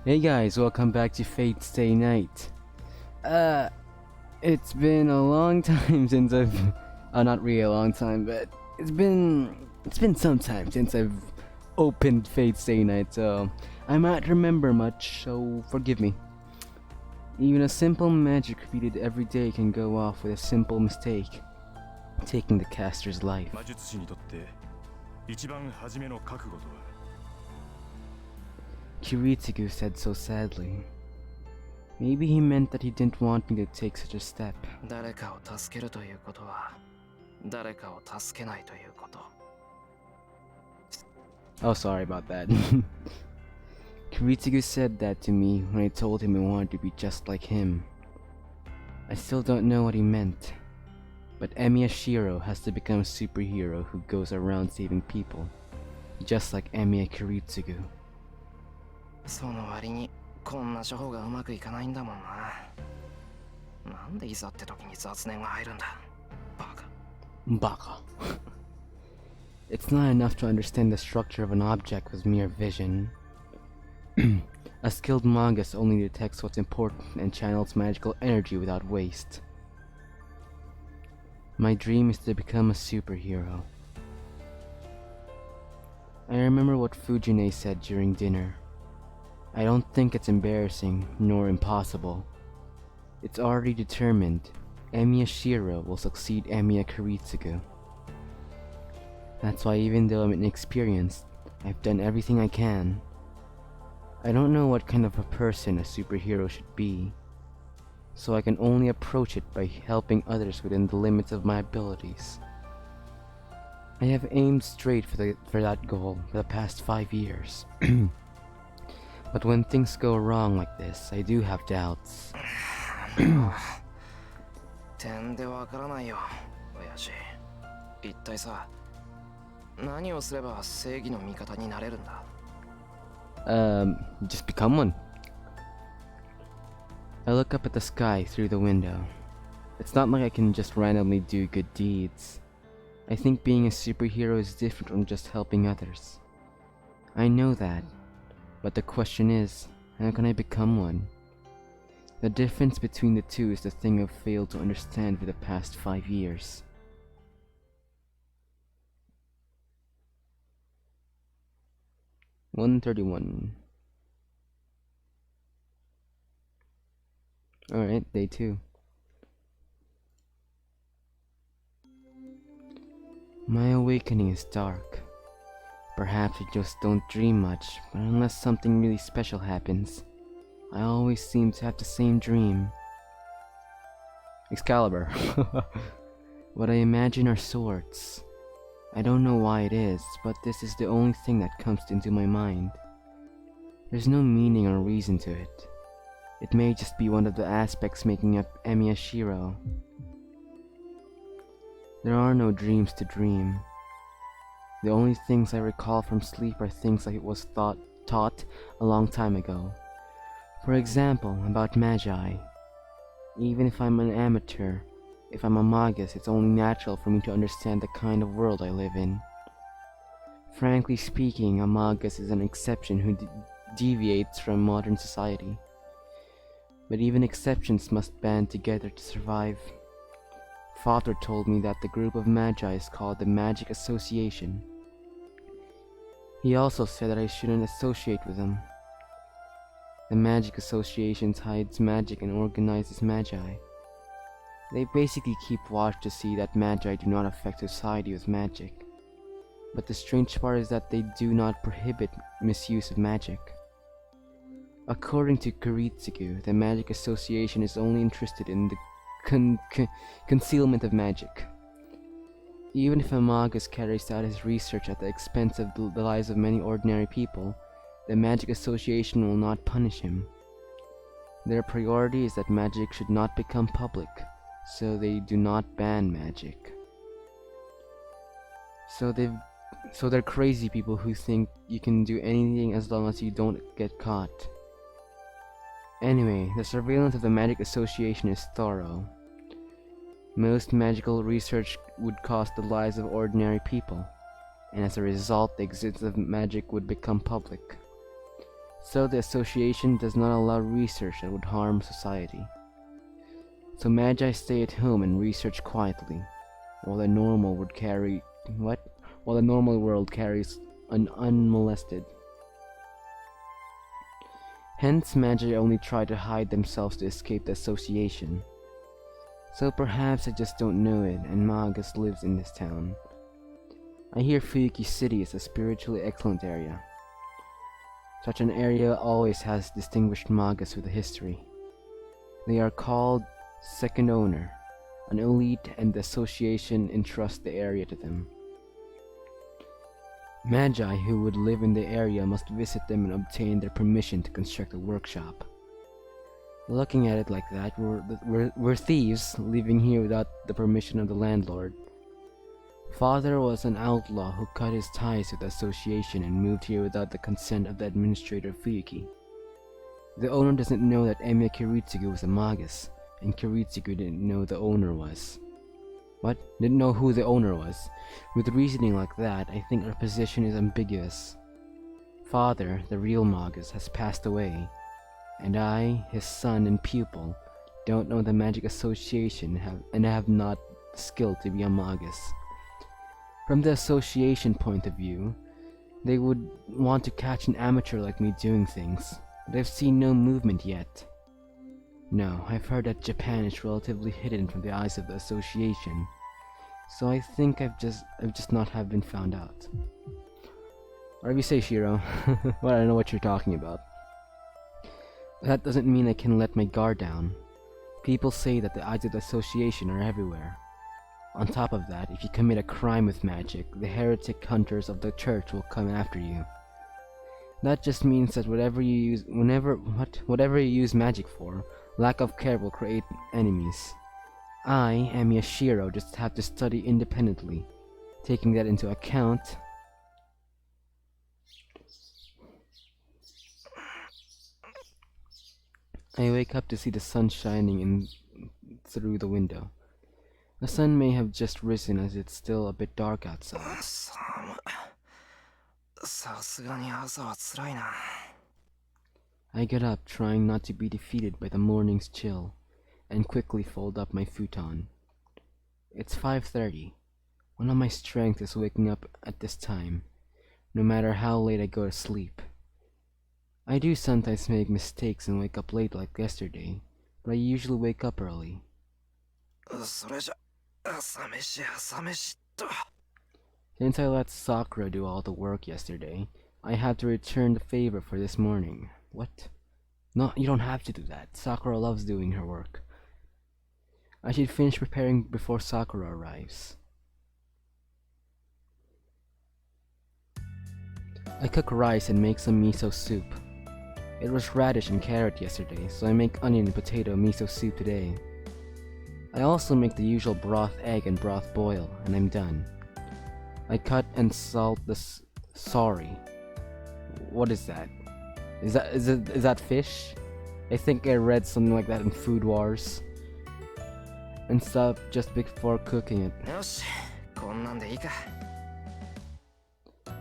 Hey guys, welcome back to Fate Stay Night. Uh, it's been a long time since I've, not really a long time, but it's been some time since I've opened Fate Stay Night, so I might remember much, so forgive me. Even a simple magic repeated every day can go off with a simple mistake, taking the caster's life. Kiritsugu said so sadly. Maybe he meant that he didn't want me to take such a step. Oh, sorry about that. Kiritsugu said that to me when I told him I wanted to be just like him. I still don't know what he meant, but Emiya Shirou has to become a superhero who goes around saving people, just like Emiya Kiritsugu. その割にこんな処方がうまくいかないんだもんな。なんでいざって時に雑念が入るんだ。バカ。バカ。It's not enough to understand the structure of an object with mere vision. A skilled magus only detects what's important and channels magical energy without waste. My dream is to become a superhero. I remember what Fujine said during dinner. I don't think it's embarrassing, nor impossible. It's already determined. Emiya Shirou will succeed Emiya Kiritsugu. That's why even though I'm inexperienced, I've done everything I can. I don't know what kind of a person a superhero should be, so I can only approach it by helping others within the limits of my abilities. I have aimed straight for that goal for the past 5 years. But when things go wrong like this, I do have doubts. 点でわからないよ、親父。一体さ、何をすれば正義の味方になれるんだ？ Just become one. I look up at the sky through the window. It's not like I can just randomly do good deeds. I think being a superhero is different from just helping others. I know that. But the question is, how can I become one? The difference between the two is the thing I've failed to understand for the past 5 years. $131. Alright, day 2. My awakening is dark. Perhaps I just don't dream much, but unless something really special happens, I always seem to have the same dream. Excalibur. What I imagine are swords. I don't know why it is, but this is the only thing that comes into my mind. There's no meaning or reason to it. It may just be one of the aspects making up Emiya Shirou. There are no dreams to dream. The only things I recall from sleep are things I was taught a long time ago. For example, about magi. Even if I'm an amateur, if I'm a magus, it's only natural for me to understand the kind of world I live in. Frankly speaking, a magus is an exception who deviates from modern society. But even exceptions must band together to survive. Father told me that the group of magi is called the Magic Association. He also said that I shouldn't associate with them. The Magic Association hides magic and organizes magi. They basically keep watch to see that magi do not affect society with magic. But the strange part is that they do not prohibit misuse of magic. According to Kiritsugu, the Magic Association is only interested in the concealment of magic. Even if a magus carries out his research at the expense of the lives of many ordinary people, the Magic Association will not punish him. Their priority is that magic should not become public, so they do not ban magic. So they're crazy people who think you can do anything as long as you don't get caught. Anyway, the surveillance of the Magic Association is thorough. Most magical research would cost the lives of ordinary people, and as a result the existence of magic would become public. So the association does not allow research that would harm society. So magi stay at home and research quietly, while the normal would carry what? While the normal world carries unmolested. Hence, magi only try to hide themselves to escape the association. So perhaps I just don't know it, and Magus lives in this town. I hear Fuyuki City is a spiritually excellent area. Such an area always has distinguished Magus with a history. They are called Second Owner, an elite, and the association entrusts the area to them. Magi who would live in the area must visit them and obtain their permission to construct a workshop. Looking at it like that, we're thieves living here without the permission of the landlord. Father was an outlaw who cut his ties with the association and moved here without the consent of the administrator Fuyuki. The owner doesn't know that Emiya Kiritsugu was a magus, and Kiritsugu didn't know the owner was. What? Didn't know who the owner was. With reasoning like that, I think our position is ambiguous. Father, the real magus, has passed away, and I, his son and pupil, don't know the magic association and have not the skill to be a magus. From the association point of view, they would want to catch an amateur like me doing things, but I've seen no movement yet. No, I've heard that Japan is relatively hidden from the eyes of the association, so I think I've just not have been found out. Whatever you say, Shirou. Well, I don't know what you're talking about. That doesn't mean I can let my guard down. People say that the eyes of the association are everywhere. On top of that, if you commit a crime with magic, the heretic hunters of the church will come after you. That just means that whatever you use magic for, lack of care will create enemies. I, Emiya Shirou, just have to study independently. Taking that into account, I wake up to see the sun shining in through the window. The sun may have just risen as it's still a bit dark outside. I get up, trying not to be defeated by the morning's chill, and quickly fold up my futon. It's 5:30. One of my strength is waking up at this time, no matter how late I go to sleep. I do sometimes make mistakes and wake up late like yesterday, but I usually wake up early. Since I let Sakura do all the work yesterday, I have to return the favor for this morning. What? No, you don't have to do that. Sakura loves doing her work. I should finish preparing before Sakura arrives. I cook rice and make some miso soup. It was radish and carrot yesterday, so I make onion and potato miso soup today. I also make the usual broth egg and broth boil, and I'm done. I cut and salt the sorry. What is that? Is that fish? I think I read something like that in Food Wars. And stuff just before cooking it.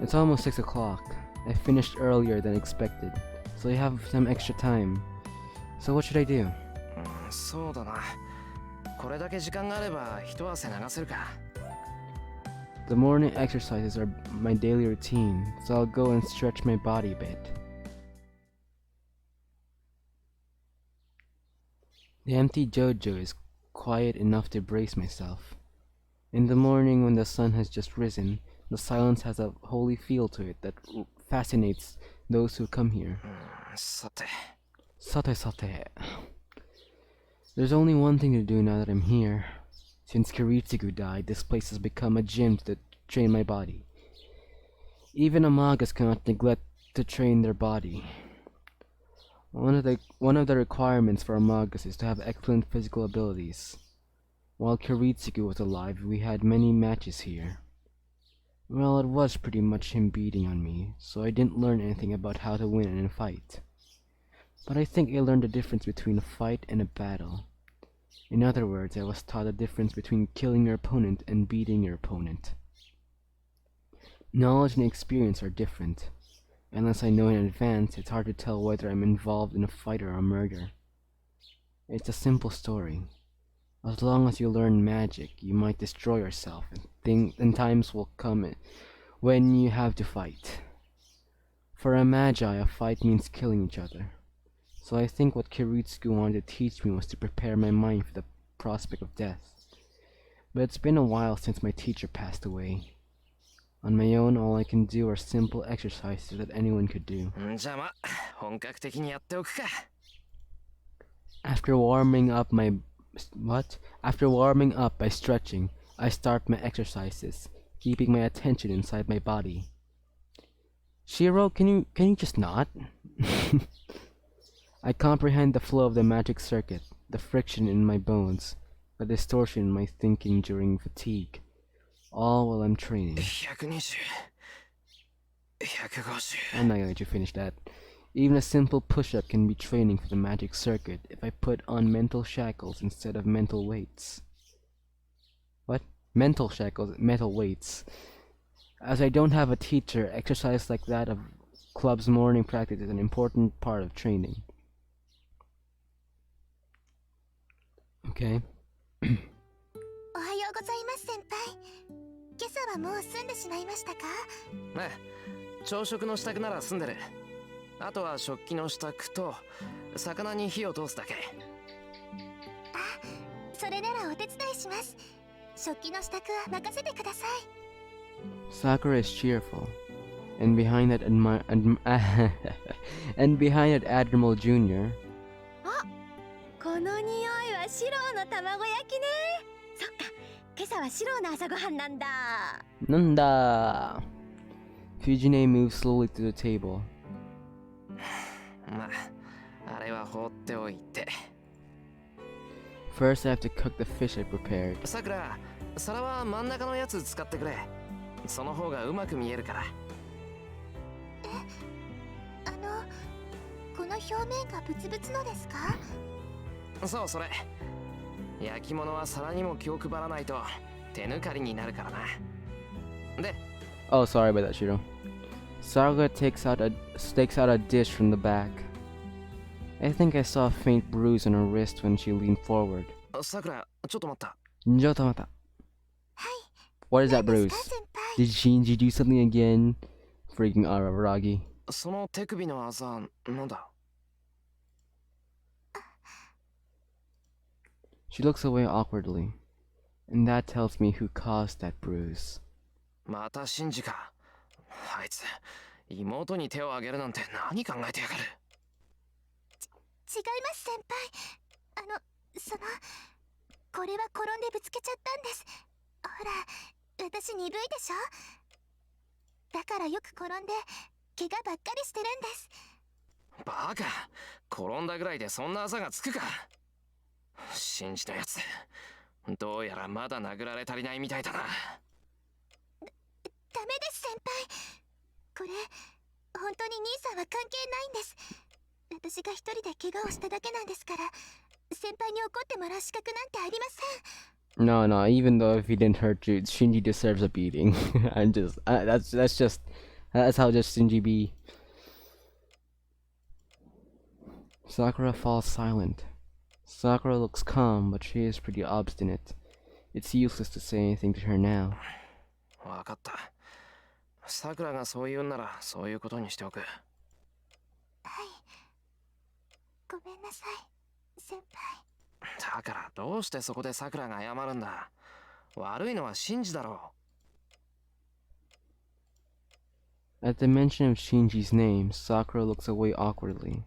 It's almost 6 o'clock. I finished earlier than expected, so I have some extra time. So what should I do? The morning exercises are my daily routine, so I'll go and stretch my body a bit. The empty dojo is quiet enough to brace myself. In the morning when the sun has just risen, the silence has a holy feel to it that fascinates those who come here. Sate. There's only one thing to do now that I'm here. Since Kiritsugu died, this place has become a gym to train my body. Even a magus cannot neglect to train their body. One of the requirements for a magus is to have excellent physical abilities. While Kiritsugu was alive, we had many matches here. Well, it was pretty much him beating on me, so I didn't learn anything about how to win in a fight. But I think I learned the difference between a fight and a battle. In other words, I was taught the difference between killing your opponent and beating your opponent. Knowledge and experience are different. Unless I know in advance, it's hard to tell whether I'm involved in a fight or a murder. It's a simple story. As long as you learn magic, you might destroy yourself, and times will come when you have to fight. For a magi, a fight means killing each other. So I think what Kiritsugu wanted to teach me was to prepare my mind for the prospect of death. But it's been a while since my teacher passed away. On my own, all I can do are simple exercises that anyone could do. じゃあま、本格的にやっておくか。After warming up by stretching, I start my exercises, keeping my attention inside my body. Shiro, can you just not? I comprehend the flow of the magic circuit, the friction in my bones, the distortion in my thinking during fatigue, all while I'm training. 120、150。I'm not gonna let you finish that. Even a simple push-up can be training for the magic circuit if I put on mental shackles instead of mental weights. What? Mental shackles, mental weights. As I don't have a teacher, exercise like that of club's morning practice is an important part of training. Okay. おはようございます先輩。今朝はもう済んでしまいましたか？ねえ、朝食の支度なら済んでる。あとは食器の支度と魚に火を通すだけ。あ、それならお手伝いします。食器の支度は任せてください。Sakura is cheerful, and behind that Admiral Jr. あ、この匂いはシローの卵焼きね。そっか、今朝はシローの朝ごはんなんだ。Nanda! Fujine moves slowly to the table. まあ、あれは放っておいて。First, I have to cook the fish I prepared. さくら、皿は真ん中のやつ使ってくれ。その方がうまく見えるから。この表面がブツブツのですか？そう、それ。焼き物は皿にも気を配らないと手抜かりになるからな。で、 Oh, sorry about that, Shiro. Sakura takes out a dish from the back. I think I saw a faint bruise on her wrist when she leaned forward. さくら、ちょっと待った。Jotamata. はい。 What is that 何 bruise? ですか先輩？ Did Shinji do something again? Freaking Araragi. その手首のあざ、なんだ？ She looks away awkwardly, and that tells me who caused that bruise. またシンジか。あいつ、妹に手をあげるなんて何考えてやがる。違います先輩。これは転んでぶつけちゃったんです。ほら、私鈍いでしょ？だからよく転んで怪我ばっかりしてるんです。バカ、転んだぐらいでそんなあざがつくか。シンジのやつ、どうやらまだ殴られ足りないみたいだな。ダメです先輩。これ本当に兄さんは関係ないんです。私が一人で怪我をしただけなんですから、先輩に怒ってもらう資格なんてありません。 No, even though if he didn't hurt you, Shinji deserves a beating. That's how just Shinji be. Sakura falls silent. Sakura looks calm, but she is pretty obstinate. It's useless to say anything to her now. わかった。さくらがそう言うんならそういうことにしておく。はい。ごめんなさい、先輩。だからどうしてそこでさくらが謝るんだ。悪いのはシンジだろ At the mention of Shinji's name, Sakura looks away awkwardly.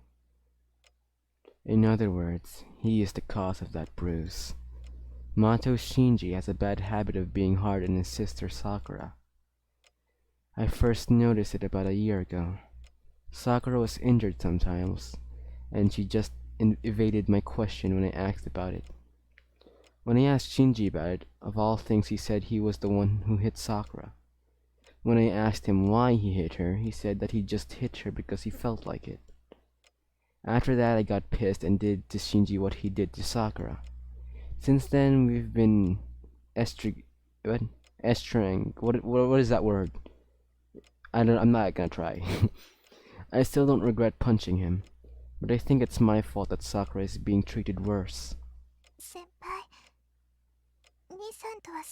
In other words, he is the cause of that bruise. Mato Shinji has a bad habit of being hard on his sister Sakura. I first noticed it about a year ago. Sakura was injured sometimes, and she just evaded my question when I asked about it. When I asked Shinji about it, of all things he said he was the one who hit Sakura. When I asked him why he hit her, he said that he just hit her because he felt like it. After that, I got pissed and did to Shinji what he did to Sakura. Since then, we've been estrang. What is that word? I'm not gonna try. I still don't regret punching him, but I think it's my fault that Sakura is being treated worse. 先輩、兄さんとは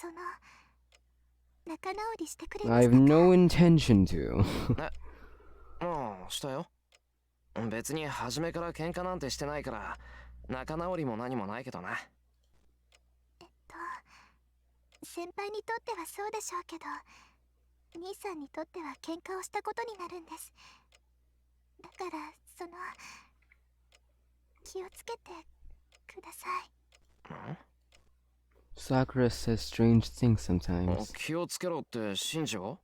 仲直りしてくれま I した have か？ no intention to. したよ。別に初めから喧嘩なんてしてないから仲直りも何もないけどな。先輩にとってはそうでしょうけど、兄さんにとっては喧嘩をしたことになるんです。だから気をつけてください。Sakura says strange things sometimes. 気をつけろってシンジを？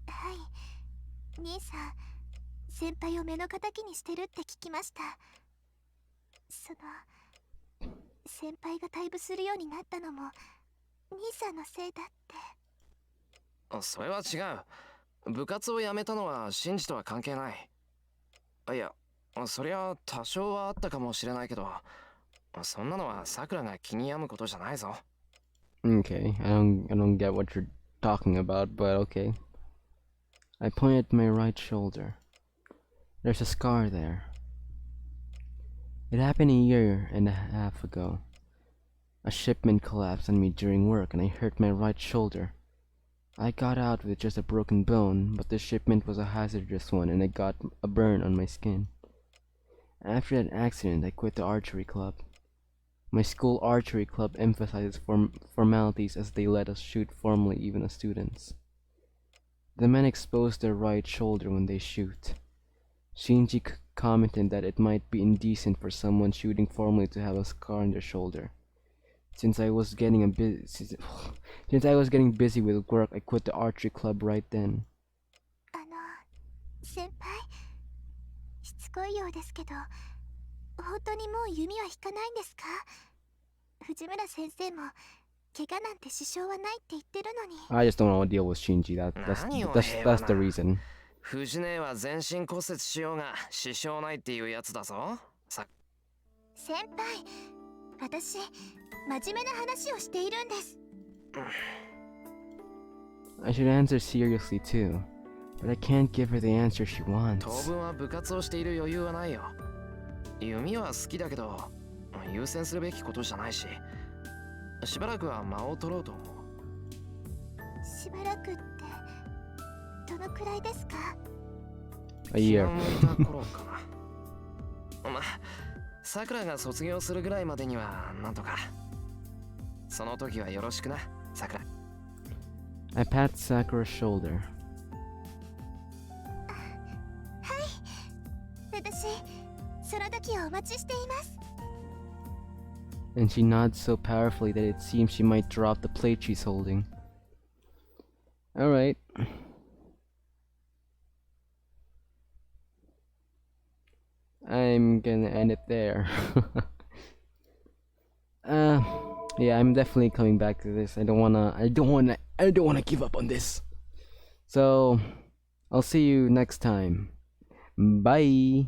はい、兄さん、先輩を目の敵にしてるって聞きました。先輩が退部するようになったのも兄さんのせいだって。それは違う。部活を辞めたのはシンジとは関係ない。いや、そりゃ多少はあったかもしれないけど、そんなのはさくらが気に病むことじゃないぞ。 Okay, I don't get what you're talking about, but okay. I point at my right shoulder. There's a scar there. It happened a year and a half ago. A shipment collapsed on me during work and I hurt my right shoulder. I got out with just a broken bone, but the shipment was a hazardous one and I got a burn on my skin. After that accident, I quit the archery club. My school archery club emphasizes formalities as they let us shoot formally even as students. The men expose their right shoulder when they shoot. Shinji commented that it might be indecent for someone shooting formally to have a scar on their shoulder. Since I was getting busy with work, I quit the archery club right then. 先輩、しつこいようですけど、本当にもう弓は引かないんですか？藤村先生も怪我なんて支障はないって言ってるのに。I just don't want to deal with Shinji. That's the reason. 藤姉は全身骨折しようが支障ないっていうやつだぞ。先輩、私真面目な話をしているんです。I should answer seriously too, but I can't give her the answer she wants. 当分は部活をしている余裕はないよ。弓は好きだけど優先するべきことじゃないし、しばらくは間を取ろうと思う。しばらくってどのくらいですか？ A year. 気が向いた頃かな。まあ、さくらが卒業するぐらいまでにはなんとか。その時はよろしくな、さくら。I pat Sakura's shoulder. はい、私その時をお待ちしています。And she nods so powerfully that it seems she might drop the plate she's holding. Alright. I'm gonna end it there. Yeah, I'm definitely coming back to this. I don't wanna give up on this. So, I'll see you next time. Bye!